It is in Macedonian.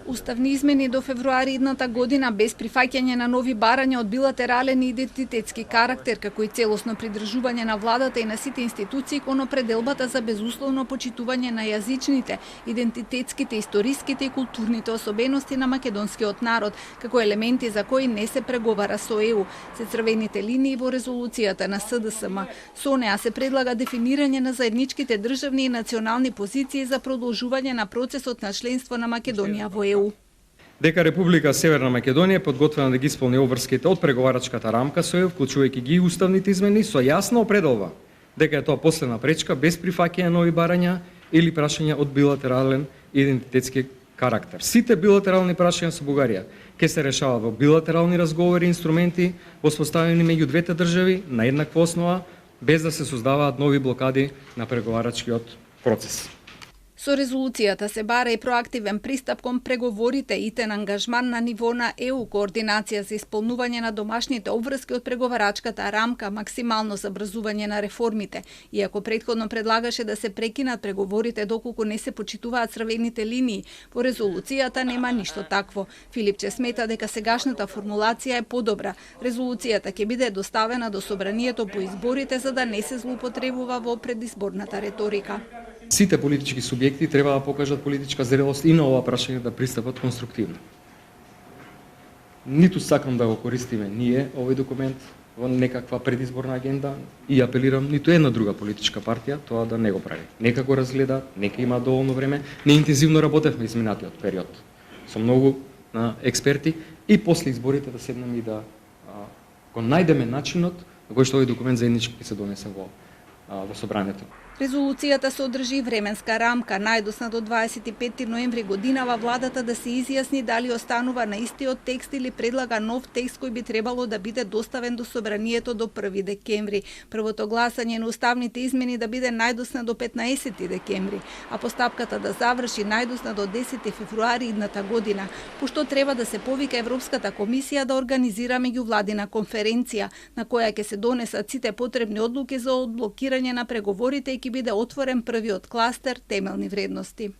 Уставни измени до февруари идната година без прифаќање на нови барања од билатерален и идентитетски карактер, како и целосно придржување на владата и на сите институции кон определбата за безусловно почитување на јазичните, идентитетските, историските и културните особености на македонскиот народ, како елементи за кои не се преговара со ЕУ, се црвените линии во резолуцијата на СДСМ. Со неа се предлага дефинирање на заедничките државни и национални позиции за продолжување на процесот на членство на Македонија во ЕУ. Дека Република Северна Македонија е подготвена да ги исполни обврските од преговарачката рамка со ЕУ, вклучувајќи ги и уставните измени, со јасна определба дека е тоа последна пречка без прифаќање на нови барања или прашања од билатерален идентитетски карактер. Сите билатерални прашања со Бугарија ќе се решаваат во билатерални разговори и инструменти воспоставени меѓу двете држави на еднаква основа, без да се создаваат нови блокади на преговарачкиот процес. Со резолуцијата се бара и проактивен пристап кон преговорите и итен ангажман на ниво на ЕУ, координација за исполнување на домашните обврски од преговарачката рамка, максимално забрзување на реформите. Иако претходно предлагаше да се прекинат преговорите доколку не се почитуваат црвените линии, во резолуцијата нема ништо такво. Филипче смета дека сегашната формулација е подобра. Резолуцијата ќе биде доставена до собранието по изборите за да не се злоупотребува во предизборната реторика. Сите политички субјекти треба да покажат политичка зрелост и на ова прашање да пристапат конструктивно. Ниту сакам да го користиме ние овој документ во некаква предизборна агенда и апелирам ниту една друга политичка партија тоа да не го прави. Нека го разгледа, нека има доволно време. Не интензивно работевме изминатиот период со многу експерти и после изборите да седнеме и да го најдеме начинот на кој што овој документ заеднички ќе се донесе во собранието. Резолуцијата содржи временска рамка, најдосна до 25 ноември годинава владата да се изјасни дали останува на истиот текст или предлага нов текст кој би требало да биде доставен до собранието до 1 декември. Првото гласање на уставните измени да биде најдосна до 15 декември, а постапката да заврши најдосна до 10 февруари идната година, пошто треба да се повика Европската комисија да организира меѓувладина конференција на која ќе се донесат сите потребни одлуки за одблокирање на преговорите и ќе биде отворен првиот кластер темелни вредности.